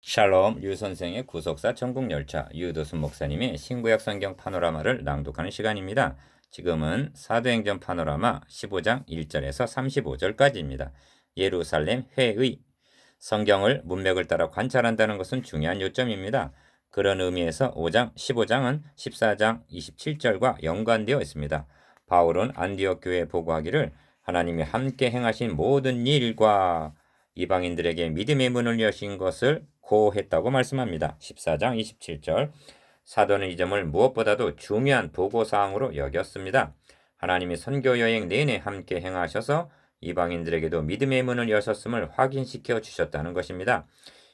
샬롬 유 선생의 구속사 천국열차 유도순 목사님의 신구약 성경 파노라마를 낭독하는 시간입니다. 지금은 사도행전 파노라마 15장 1절에서 35절까지입니다. 예루살렘 회의. 성경을 문맥을 따라 관찰한다는 것은 중요한 요점입니다. 그런 의미에서 15장은 14장 27절과 연관되어 있습니다. 바울은 안디옥 교회에 보고하기를 하나님이 함께 행하신 모든 일과 이방인들에게 믿음의 문을 여신 것을 고했다고 말씀합니다. 14장 27절. 사도는 이 점을 무엇보다도 중요한 보고사항으로 여겼습니다. 하나님이 선교 여행 내내 함께 행하셔서 이방인들에게도 믿음의 문을 여셨음을 확인시켜 주셨다는 것입니다.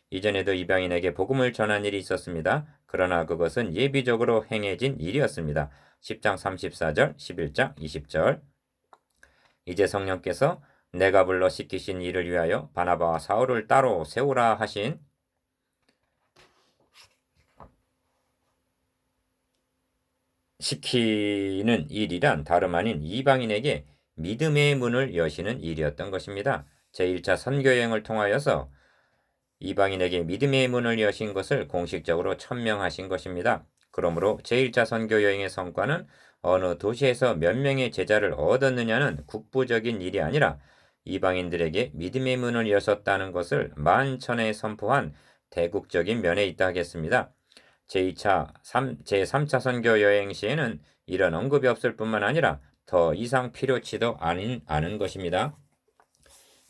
이전에도 이방인에게 복음을 전한 일이 있었습니다. 그러나 그것은 예비적으로 행해진 일이었습니다. 10장 34절, 11장 20절. 이제 성령께서 내가 불러 시키신 일을 위하여 바나바와 사울을 따로 세우라 하신 시키는 일이란 다름 아닌 이방인에게 믿음의 문을 여시는 일이었던 것입니다. 제1차 선교여행을 통하여서 이방인에게 믿음의 문을 여신 것을 공식적으로 천명하신 것입니다. 그러므로 제1차 선교여행의 성과는 어느 도시에서 몇 명의 제자를 얻었느냐는 국부적인 일이 아니라 이방인들에게 믿음의 문을 여셨다는 것을 만천에 선포한 대국적인 면에 있다 하겠습니다. 제3차 선교 여행 시에는 이런 언급이 없을 뿐만 아니라 더 이상 필요치도 않은 것입니다.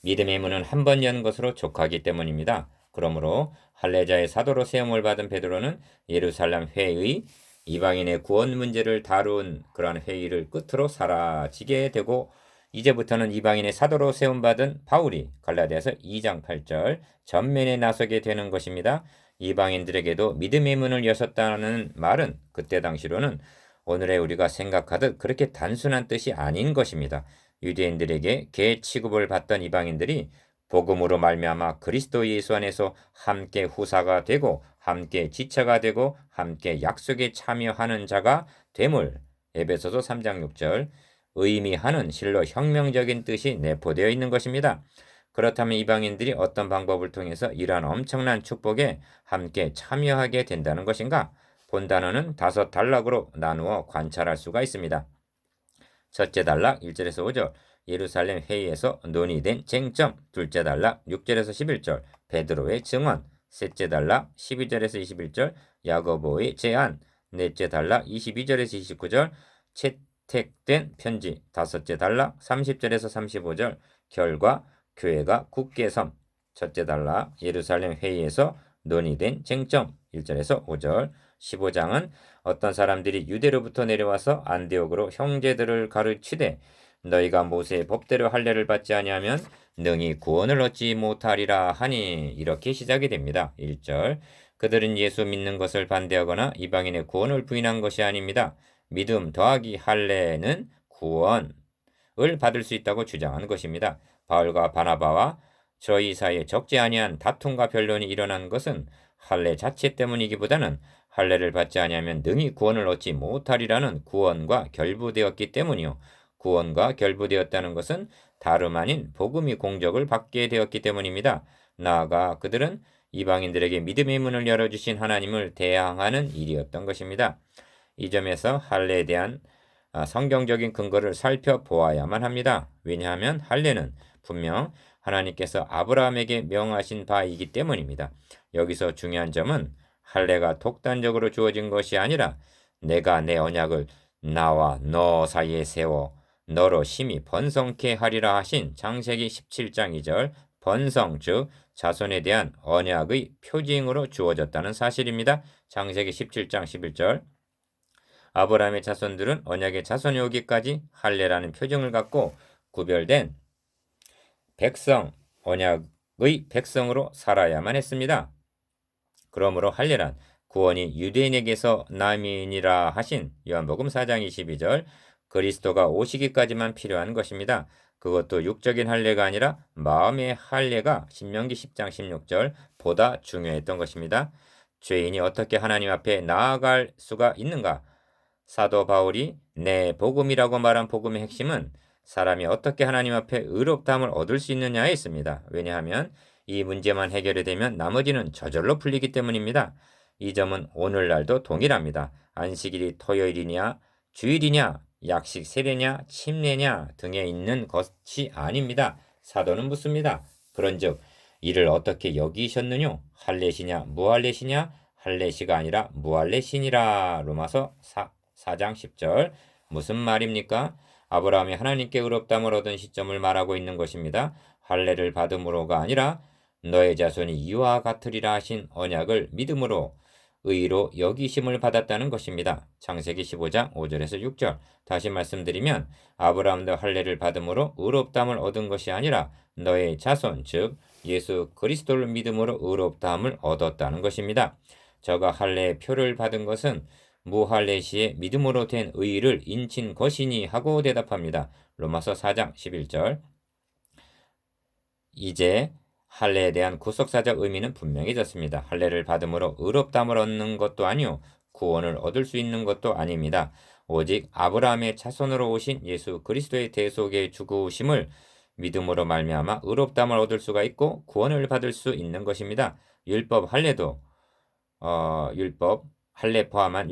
믿음의 문은 한 번 연 것으로 족하기 때문입니다. 그러므로 할례자의 사도로 세움을 받은 베드로는 예루살렘 회의, 이방인의 구원 문제를 다룬 그러한 회의를 끝으로 사라지게 되고 이제부터는 이방인의 사도로 세움받은 바울이 갈라디아서 2장 8절 전면에 나서게 되는 것입니다. 이방인들에게도 믿음의 문을 여셨다는 말은 그때 당시로는 오늘의 우리가 생각하듯 그렇게 단순한 뜻이 아닌 것입니다. 유대인들에게 개 취급을 받던 이방인들이 복음으로 말미암아 그리스도 예수 안에서 함께 후사가 되고 함께 지체가 되고 함께 약속에 참여하는 자가 되물. 에베소서 3장 6절. 의미하는 실로 혁명적인 뜻이 내포되어 있는 것입니다. 그렇다면 이방인들이 어떤 방법을 통해서 이러한 엄청난 축복에 함께 참여하게 된다는 것인가? 본 단어는 5단락으로 나누어 관찰할 수가 있습니다. 첫째 단락 1절에서 5절 예루살렘 회의에서 논의된 쟁점. 둘째 단락 6절에서 11절 베드로의 증언. 셋째 단락 12절에서 21절 야고보의 제안. 넷째 단락 22절에서 29절 채택된 편지. 다섯째 단락 30절에서 35절 결과 교회가 굳게 섬. 첫째 단락 예루살렘 회의에서 논의된 쟁점. 1절에서 5절 15장은 어떤 사람들이 유대로부터 내려와서 안디옥으로 형제들을 가르치되 너희가 모세의 법대로 할례를 받지 아니하면 능히 구원을 얻지 못하리라 하니 이렇게 시작이 됩니다. 1절 그들은 예수 믿는 것을 반대하거나 이방인의 구원을 부인한 것이 아닙니다. 믿음 더하기 할례는 구원을 받을 수 있다고 주장하는 것입니다. 바울과 바나바와 저희 사이에 적지 아니한 다툼과 변론이 일어난 것은 할례 자체 때문이기보다는 할례를 받지 아니하면 능히 구원을 얻지 못하리라는 구원과 결부되었기 때문이요. 구원과 결부되었다는 것은 다름 아닌 복음이 공적을 받게 되었기 때문입니다. 나아가 그들은 이방인들에게 믿음의 문을 열어주신 하나님을 대항하는 일이었던 것입니다. 이 점에서 할례에 대한 성경적인 근거를 살펴보아야만 합니다. 왜냐하면 할례는 분명 하나님께서 아브라함에게 명하신 바이기 때문입니다. 여기서 중요한 점은 할례가 독단적으로 주어진 것이 아니라 내가 내 언약을 나와 너 사이에 세워 너로 심히 번성케 하리라 하신 창세기 17장 2절 번성 즉 자손에 대한 언약의 표징으로 주어졌다는 사실입니다. 창세기 17장 11절 아브라함의 자손들은 언약의 자손이 오기까지 할례라는 표징을 갖고 구별된 백성, 언약의 백성으로 살아야만 했습니다. 그러므로 할례란 구원이 유대인에게서 남인이라 하신 요한복음 4장 22절 그리스도가 오시기까지만 필요한 것입니다. 그것도 육적인 할례가 아니라 마음의 할례가 신명기 10장 16절 보다 중요했던 것입니다. 죄인이 어떻게 하나님 앞에 나아갈 수가 있는가? 사도 바울이 내 복음이라고 말한 복음의 핵심은 사람이 어떻게 하나님 앞에 의롭다함을 얻을 수 있느냐에 있습니다. 왜냐하면 이 문제만 해결이 되면 나머지는 저절로 풀리기 때문입니다. 이 점은 오늘날도 동일합니다. 안식일이 토요일이냐, 주일이냐, 약식 세례냐, 침례냐 등에 있는 것이 아닙니다. 사도는 묻습니다. 그런즉 이를 어떻게 여기셨느뇨? 할례시냐, 무할례시냐? 할례시가 아니라 무할례시니라. 로마서 4장 10절. 무슨 말입니까? 아브라함이 하나님께 의롭다함을 얻은 시점을 말하고 있는 것입니다. 할례를 받음으로가 아니라 너의 자손이 이와 같으리라 하신 언약을 믿음으로 의로 여기심을 받았다는 것입니다. 창세기 15장 5절에서 6절. 다시 말씀드리면 아브라함도 할례를 받음으로 의롭다함을 얻은 것이 아니라 너의 자손 즉 예수 그리스도를 믿음으로 의롭다함을 얻었다는 것입니다. 저가 할례의 표를 받은 것은 무할례 시에 믿음으로 된 의를 인친 것이니 하고 대답합니다. 로마서 4장 11절. 이제 할례에 대한 구속사적 의미는 분명해졌습니다. 할례를 받음으로 의롭다함을 얻는 것도 아니요 구원을 얻을 수 있는 것도 아닙니다. 오직 아브라함의 자손으로 오신 예수 그리스도의 대속의 죽으심을 믿음으로 말미암아 의롭다함을 얻을 수가 있고 구원을 받을 수 있는 것입니다. 율법 할례도 율법 할례 포함한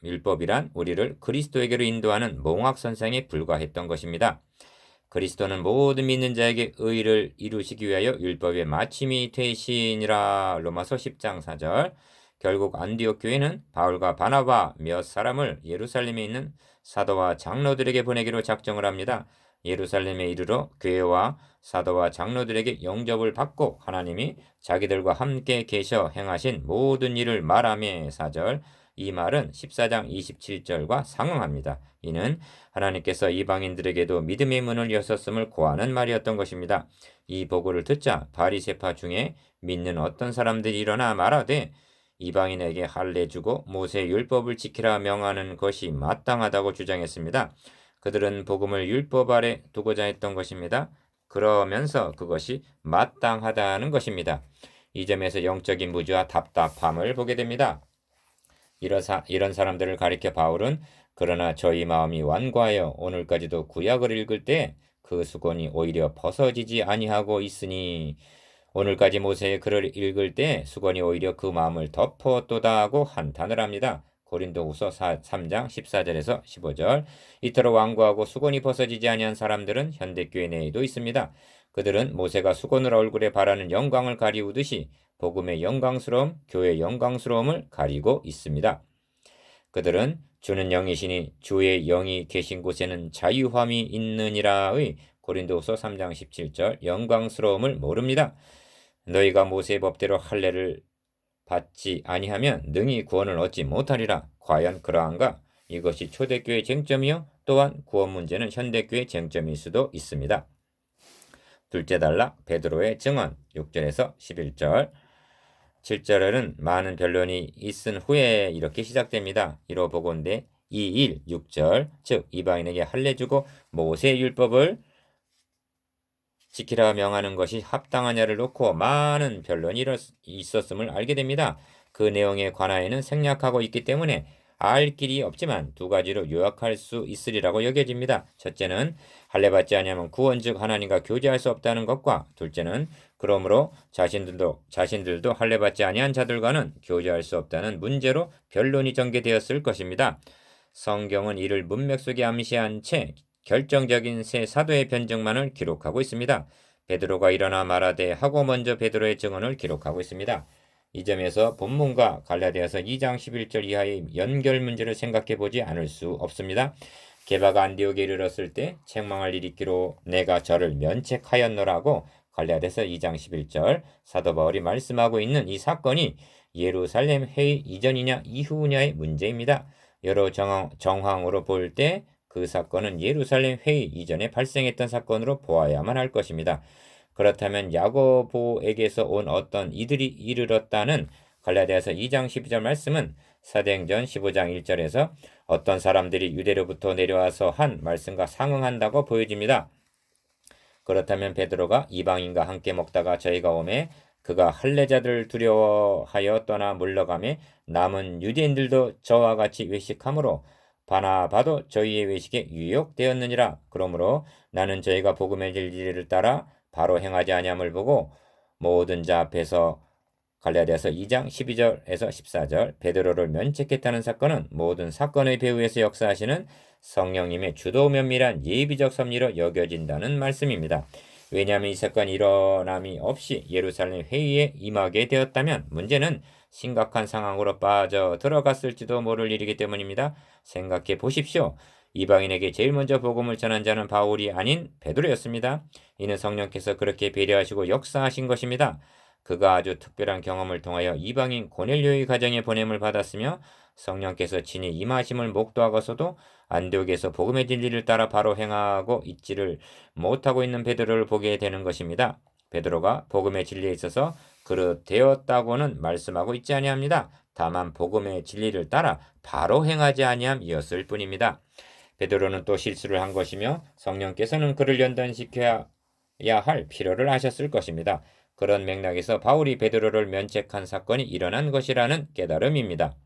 율법이란 우리를 그리스도에게로 인도하는 몽학선상에 불과했던 것입니다. 그리스도는 모든 믿는 자에게 의를 이루시기 위하여 율법의 마침이 되시니라. 로마서 10장 4절. 결국 안디옥 교회는 바울과 바나바 몇 사람을 예루살렘에 있는 사도와 장로들에게 보내기로 작정을 합니다. 예루살렘에 이르러 교회와 사도와 장로들에게 영접을 받고 하나님이 자기들과 함께 계셔 행하신 모든 일을 말하며 4절. 이 말은 14장 27절과 상응합니다. 이는 하나님께서 이방인들에게도 믿음의 문을 여셨음을 고하는 말이었던 것입니다. 이 보고를 듣자 바리새파 중에 믿는 어떤 사람들이 일어나 말하되 이방인에게 할례 주고 모세 율법을 지키라 명하는 것이 마땅하다고 주장했습니다. 그들은 복음을 율법 아래 두고자 했던 것입니다. 그러면서 그것이 마땅하다는 것입니다. 이 점에서 영적인 무지와 답답함을 보게 됩니다. 이런 사람들을 가리켜 바울은 그러나 저희 마음이 완고하여 오늘까지도 구약을 읽을 때 그 수건이 오히려 벗어지지 아니하고 있으니 오늘까지 모세의 글을 읽을 때 수건이 오히려 그 마음을 덮었도다 하고 한탄을 합니다. 고린도후서 3장 14절에서 15절. 이토록 완고하고 수건이 벗어지지 아니한 사람들은 현대교회 내에도 있습니다. 그들은 모세가 수건을 얼굴에 바라는 영광을 가리우듯이 복음의 영광스러움, 교회의 영광스러움을 가리고 있습니다. 그들은 주는 영이시니 주의 영이 계신 곳에는 자유함이 있느니라의 고린도후서 3장 17절 영광스러움을 모릅니다. 너희가 모세의 법대로 할례를 받지 아니하면 능히 구원을 얻지 못하리라. 과연 그러한가? 이것이 초대교회 쟁점이요 또한 구원 문제는 현대교회 쟁점일 수도 있습니다. 둘째 단락 베드로의 증언 6절에서 11절. 7절에는 많은 변론이 있은 후에 이렇게 시작됩니다. 이로 보건대 2.1 6절 즉 이방인에게 할례 주고 모세의 율법을 지키라 명하는 것이 합당하냐를 놓고 많은 변론이 있었음을 알게 됩니다. 그 내용에 관하여는 생략하고 있기 때문에 알 길이 없지만 두 가지로 요약할 수 있으리라고 여겨집니다. 첫째는 할례 받지 아니하면 구원 즉 하나님과 교제할 수 없다는 것과 둘째는 그러므로 자신들도 할례 받지 아니한 자들과는 교제할 수 없다는 문제로 변론이 전개되었을 것입니다. 성경은 이를 문맥 속에 암시한 채 결정적인 세 사도의 변증만을 기록하고 있습니다. 베드로가 일어나 말하되 하고 먼저 베드로의 증언을 기록하고 있습니다. 이 점에서 본문과 갈라디아서 2장 11절 이하의 연결 문제를 생각해 보지 않을 수 없습니다. 게바가 안디옥에 이르렀을 때 책망할 일이 있기로 내가 저를 면책하였노라고 갈라디아서 2장 11절 사도 바울이 말씀하고 있는 이 사건이 예루살렘 회의 이전이냐 이후냐의 문제입니다. 여러 정황으로 볼 때 그 사건은 예루살렘 회의 이전에 발생했던 사건으로 보아야만 할 것입니다. 그렇다면 야고보에게서 온 어떤 이들이 이르렀다는 갈라디아서 2장 12절 말씀은 사도행전 15장 1절에서 어떤 사람들이 유대로부터 내려와서 한 말씀과 상응한다고 보여집니다. 그렇다면 베드로가 이방인과 함께 먹다가 저희가 오매 그가 할례자들을 두려워하여 떠나 물러가매 남은 유대인들도 저와 같이 외식하므로 바나바도 저희의 외식에 유혹되었느니라. 그러므로 나는 저희가 복음의 진리를 따라 바로 행하지 아니함을 보고 모든 자 앞에서 갈라디아서 2장 12절에서 14절 베드로를 면책했다는 사건은 모든 사건의 배후에서 역사하시는 성령님의 주도 면밀한 예비적 섭리로 여겨진다는 말씀입니다. 왜냐하면 이 사건이 일어남이 없이 예루살렘 회의에 임하게 되었다면 문제는 심각한 상황으로 빠져 들어갔을지도 모를 일이기 때문입니다. 생각해 보십시오. 이방인에게 제일 먼저 복음을 전한 자는 바울이 아닌 베드로였습니다. 이는 성령께서 그렇게 배려하시고 역사하신 것입니다. 그가 아주 특별한 경험을 통하여 이방인 고넬료의 가정에 보냄을 받았으며 성령께서 친히 임하심을 목도하고서도 안디옥에서 복음의 진리를 따라 바로 행하고 있지를 못하고 있는 베드로를 보게 되는 것입니다. 베드로가 복음의 진리에 있어서 그릇되었다고는 말씀하고 있지 아니합니다. 다만 복음의 진리를 따라 바로 행하지 아니함이었을 뿐입니다. 베드로는 또 실수를 한 것이며 성령께서는 그를 연단시켜야 할 필요를 하셨을 것입니다. 그런 맥락에서 바울이 베드로를 면책한 사건이 일어난 것이라는 깨달음입니다.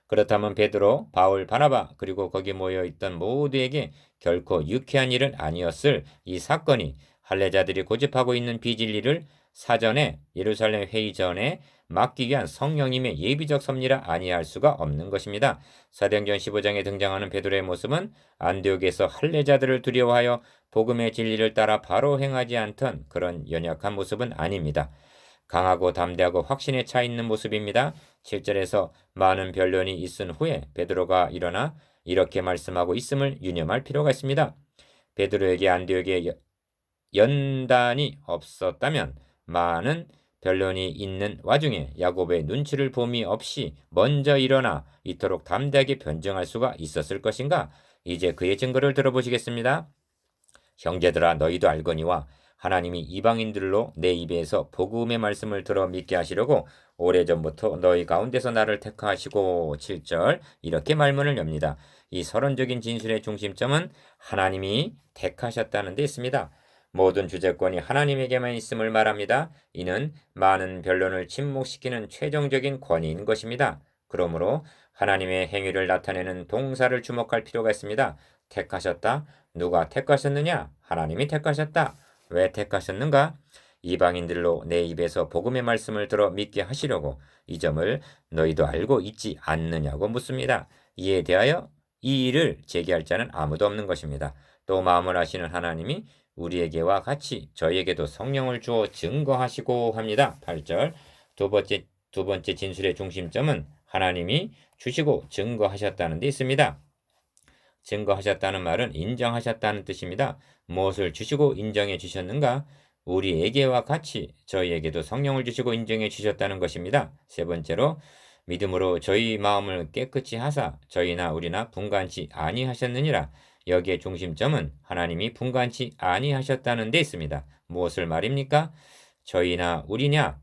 그렇다면 베드로, 바울, 바나바 그리고 거기 모여있던 모두에게 결코 유쾌한 일은 아니었을 이 사건이 할례자들이 고집하고 있는 비진리를 사전에 예루살렘 회의 전에 막기 위한 성령님의 예비적 섭리라 아니할 수가 없는 것입니다. 사도행전 15장에 등장하는 베드로의 모습은 안디옥에서 할례자들을 두려워하여 복음의 진리를 따라 바로 행하지 않던 그런 연약한 모습은 아닙니다. 강하고 담대하고 확신에 차 있는 모습입니다. 7절에서 많은 변론이 있은 후에 베드로가 일어나 이렇게 말씀하고 있음을 유념할 필요가 있습니다. 베드로에게 안디옥에 연단이 없었다면 많은 변론이 있는 와중에 야곱의 눈치를 봄이 없이 먼저 일어나 이토록 담대하게 변증할 수가 있었을 것인가? 이제 그의 증거를 들어보시겠습니다. 형제들아 너희도 알거니와 하나님이 이방인들로 내 입에서 복음의 말씀을 들어 믿게 하시려고 오래전부터 너희 가운데서 나를 택하시고 7절 이렇게 말문을 엽니다. 이 서론적인 진술의 중심점은 하나님이 택하셨다는 데 있습니다. 모든 주재권이 하나님에게만 있음을 말합니다. 이는 많은 변론을 침묵시키는 최종적인 권위인 것입니다. 그러므로 하나님의 행위를 나타내는 동사를 주목할 필요가 있습니다. 택하셨다. 누가 택하셨느냐? 하나님이 택하셨다. 왜 택하셨는가? 이방인들로 내 입에서 복음의 말씀을 들어 믿게 하시려고 이 점을 너희도 알고 있지 않느냐고 묻습니다. 이에 대하여 이 일을 제기할 자는 아무도 없는 것입니다. 또 마음을 아시는 하나님이 우리에게와 같이 저희에게도 성령을 주어 증거하시고 합니다. 8절 두 번째 진술의 중심점은 하나님이 주시고 증거하셨다는 데 있습니다. 증거하셨다는 말은 인정하셨다는 뜻입니다. 무엇을 주시고 인정해 주셨는가? 우리에게와 같이 저희에게도 성령을 주시고 인정해 주셨다는 것입니다. 세 번째로 믿음으로 저희 마음을 깨끗이 하사 저희나 우리나 분간치 아니하셨느니라. 여기에 중심점은 하나님이 분간치 아니하셨다는 데 있습니다. 무엇을 말입니까? 저희나 우리나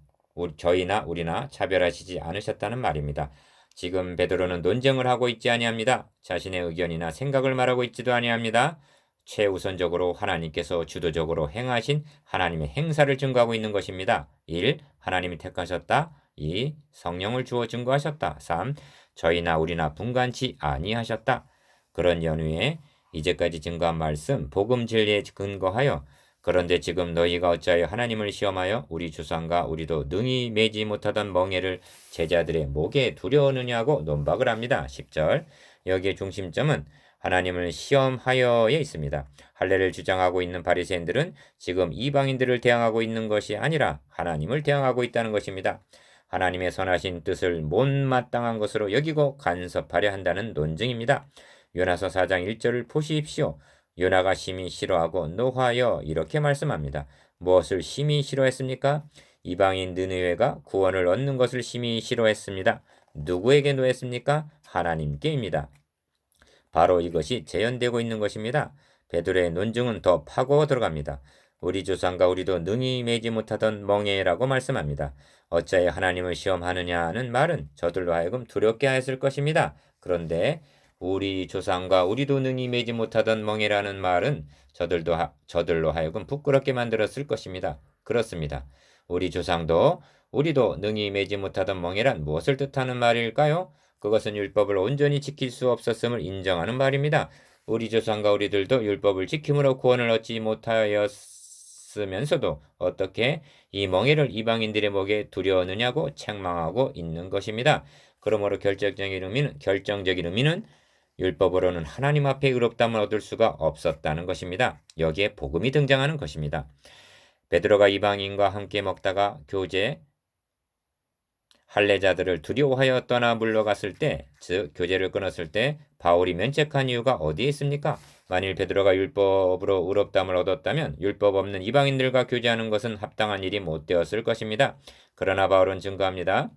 차별하시지 않으셨다는 말입니다. 지금 베드로는 논쟁을 하고 있지 아니합니다. 자신의 의견이나 생각을 말하고 있지도 아니합니다. 최우선적으로 하나님께서 주도적으로 행하신 하나님의 행사를 증거하고 있는 것입니다. 1. 하나님이 택하셨다. 2. 성령을 주어 증거하셨다. 3. 저희나 우리나 분간치 아니하셨다. 그런 연후에 이제까지 증거한 말씀 복음 진리에 근거하여 그런데 지금 너희가 어찌하여 하나님을 시험하여 우리 조상과 우리도 능히 매지 못하던 멍에를 제자들의 목에 두려우느냐고 논박을 합니다. 10절 여기에 중심점은 하나님을 시험하여에 있습니다. 할례를 주장하고 있는 바리새인들은 지금 이방인들을 대항하고 있는 것이 아니라 하나님을 대항하고 있다는 것입니다. 하나님의 선하신 뜻을 못마땅한 것으로 여기고 간섭하려 한다는 논증입니다. 요나서 4장 1절을 보십시오. 요나가 심히 싫어하고 노하여 이렇게 말씀합니다. 무엇을 심히 싫어했습니까? 이방인 느느웨가 구원을 얻는 것을 심히 싫어했습니다. 누구에게 노했습니까? 하나님께입니다. 바로 이것이 재현되고 있는 것입니다. 베드로의 논증은 더 파고 들어갑니다. 우리 조상과 우리도 능히 매지 못하던 멍에라고 말씀합니다. 어찌하여 하나님을 시험하느냐는 말은 저들로 하여금 두렵게 하였을 것입니다. 그런데 우리 조상과 우리도 능히 매지 못하던 멍에라는 말은 저들로 하여금 부끄럽게 만들었을 것입니다. 그렇습니다. 우리 조상도 우리도 능히 매지 못하던 멍에란 무엇을 뜻하는 말일까요? 그것은 율법을 온전히 지킬 수 없었음을 인정하는 말입니다. 우리 조상과 우리들도 율법을 지킴으로 구원을 얻지 못하였 있으면서도 어떻게 이 멍에를 이방인들의 목에 두려느냐고 책망하고 있는 것입니다. 그러므로 결정적인 의미는 율법으로는 하나님 앞에 의롭다함을 얻을 수가 없었다는 것입니다. 여기에 복음이 등장하는 것입니다. 베드로가 이방인과 함께 먹다가 교제 할례자들을 두려워하여 떠나 물러갔을 때, 즉 교제를 끊었을 때 바울이 면책한 이유가 어디에 있습니까? 만일 베드로가 율법으로 의롭다함을 얻었다면 율법 없는 이방인들과 교제하는 것은 합당한 일이 못 되었을 것입니다. 그러나 바울은 증거합니다.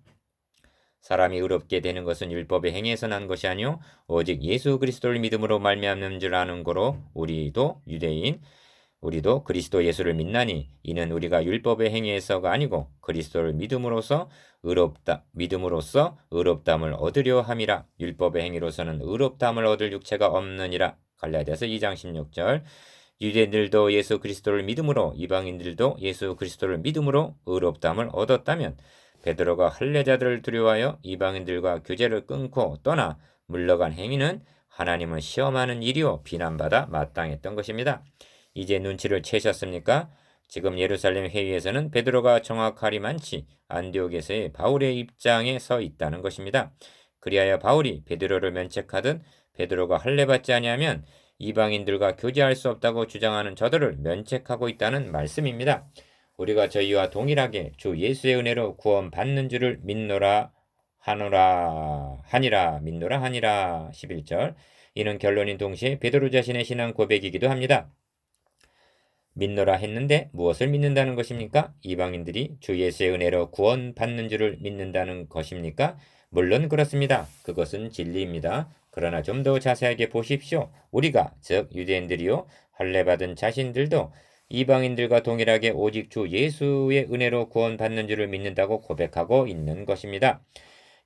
사람이 의롭게 되는 것은 율법의 행위에서 난 것이 아니요 오직 예수 그리스도를 믿음으로 말미암는 줄 아는 거로 우리도 유대인 우리도 그리스도 예수를 믿나니 이는 우리가 율법의 행위에서가 아니고 그리스도를 믿음으로써 의롭다함을 얻으려 함이라. 율법의 행위로서는 의롭다함을 얻을 육체가 없느니라. 갈라디아서 2장 16절. 유대인들도 예수 그리스도를 믿음으로 이방인들도 예수 그리스도를 믿음으로 의롭다함을 얻었다면 베드로가 할례자들을 두려워하여 이방인들과 교제를 끊고 떠나 물러간 행위는 하나님을 시험하는 일이요 비난받아 마땅했던 것입니다. 이제 눈치를 채셨습니까? 지금 예루살렘 회의에서는 베드로가 정확하리만치 안디옥에서의 바울의 입장에 서 있다는 것입니다. 그리하여 바울이 베드로를 면책하듯 베드로가 할례받지 아니하면 이방인들과 교제할 수 없다고 주장하는 저들을 면책하고 있다는 말씀입니다. 우리가 저희와 동일하게 주 예수의 은혜로 구원 받는 줄을 믿노라 하니라 11절. 이는 결론인 동시에 베드로 자신의 신앙 고백이기도 합니다. 믿노라 했는데 무엇을 믿는다는 것입니까? 이방인들이 주 예수의 은혜로 구원 받는 줄을 믿는다는 것입니까? 물론 그렇습니다. 그것은 진리입니다. 그러나 좀 더 자세하게 보십시오. 우리가 즉 유대인들이요 할례받은 자신들도 이방인들과 동일하게 오직 주 예수의 은혜로 구원받는 줄을 믿는다고 고백하고 있는 것입니다.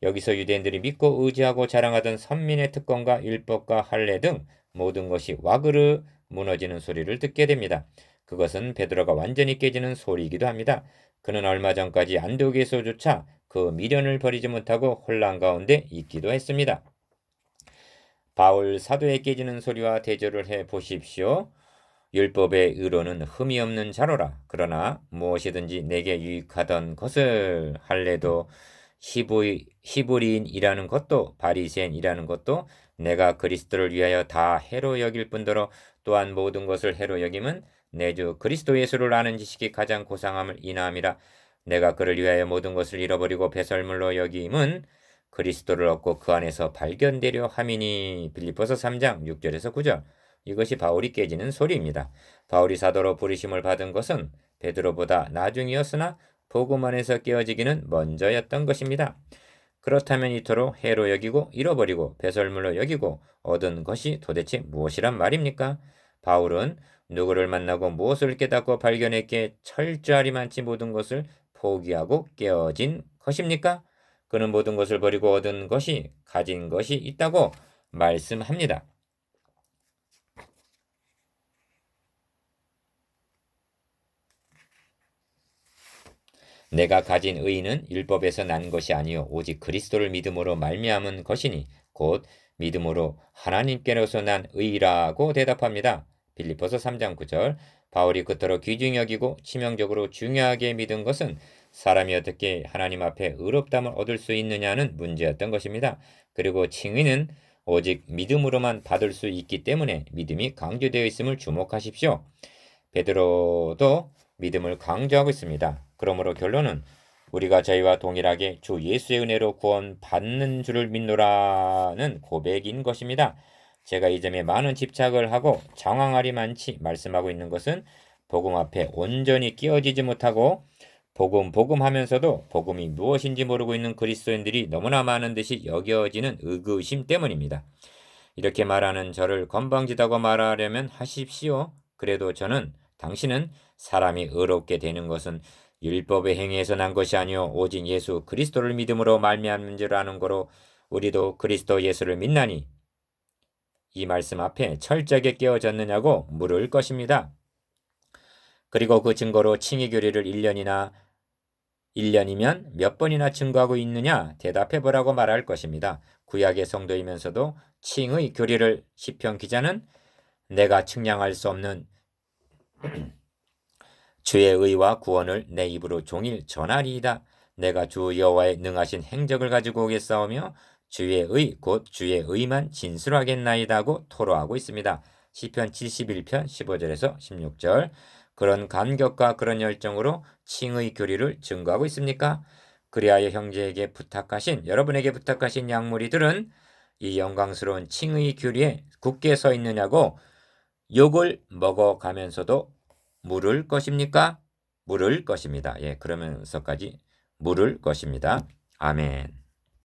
여기서 유대인들이 믿고 의지하고 자랑하던 선민의 특권과 율법과 할례 등 모든 것이 와그르 무너지는 소리를 듣게 됩니다. 그것은 베드로가 완전히 깨지는 소리이기도 합니다. 그는 얼마 전까지 안디옥에서조차 그 미련을 버리지 못하고 혼란 가운데 있기도 했습니다. 바울 사도의 깨지는 소리와 대조를 해 보십시오. 율법의 의로는 흠이 없는 자로라. 그러나 무엇이든지 내게 유익하던 것을 할래도 히브리인이라는 것도 바리새인이라는 것도 내가 그리스도를 위하여 다 해로 여길 뿐더러 또한 모든 것을 해로 여김은 내 주 그리스도 예수를 아는 지식이 가장 고상함을 인하함이라. 내가 그를 위하여 모든 것을 잃어버리고 배설물로 여김은 그리스도를 얻고 그 안에서 발견되려 함이니. 빌립보서 3장 6절에서 9절. 이것이 바울이 깨지는 소리입니다. 바울이 사도로 부르심을 받은 것은 베드로보다 나중이었으나 복음 안에서 깨어지기는 먼저였던 것입니다. 그렇다면 이토록 해로 여기고 잃어버리고 배설물로 여기고 얻은 것이 도대체 무엇이란 말입니까? 바울은 누구를 만나고 무엇을 깨닫고 발견했기에 철저하리만치 모든 것을 포기하고 깨어진 것입니까? 그는 모든 것을 버리고 얻은 것이 가진 것이 있다고 말씀합니다. 내가 가진 의는 율법에서 난 것이 아니요 오직 그리스도를 믿음으로 말미암은 것이니 곧 믿음으로 하나님께로서 난 의라고 대답합니다. 빌립보서 3장 9절. 바울이 그토록 귀중히 여기고 치명적으로 중요하게 믿은 것은 사람이 어떻게 하나님 앞에 의롭다함을 얻을 수 있느냐는 문제였던 것입니다. 그리고 칭의는 오직 믿음으로만 받을 수 있기 때문에 믿음이 강조되어 있음을 주목하십시오. 베드로도 믿음을 강조하고 있습니다. 그러므로 결론은 우리가 저희와 동일하게 주 예수의 은혜로 구원 받는 줄을 믿노라는 고백인 것입니다. 제가 이 점에 많은 집착을 하고 장황하리만치 말씀하고 있는 것은 복음 앞에 온전히 끼어지지 못하고 복음 하면서도 복음이 무엇인지 모르고 있는 그리스도인들이 너무나 많은 듯이 여겨지는 의구심 때문입니다. 이렇게 말하는 저를 건방지다고 말하려면 하십시오. 그래도 당신은 사람이 의롭게 되는 것은 율법의 행위에서 난 것이 아니요 오직 예수 그리스도를 믿음으로 말미암는 줄 아는 거로 우리도 그리스도 예수를 믿나니. 이 말씀 앞에 철저하게 깨어졌느냐고 물을 것입니다. 그리고 그 증거로 칭의 교리를 1년이면 몇 번이나 증거하고 있느냐 대답해 보라고 말할 것입니다. 구약의 성도이면서도 칭의 교리를 시편 기자는 내가 측량할 수 없는 주의 의와 구원을 내 입으로 종일 전하리이다. 내가 주 여호와의 능하신 행적을 가지고 오겠사오며 주의 의 곧 주의 의만 진술하겠나이다고 토로하고 있습니다. 시편 71편 15절에서 16절. 그런 감격과 그런 열정으로 칭의 교리를 증거하고 있습니까? 그리하여 형제에게 부탁하신 여러분에게 부탁하신 양무리들은 이 영광스러운 칭의 교리에 굳게 서 있느냐고 욕을 먹어가면서도 물을 것입니까? 물을 것입니다. 예, 그러면서까지 물을 것입니다. 아멘.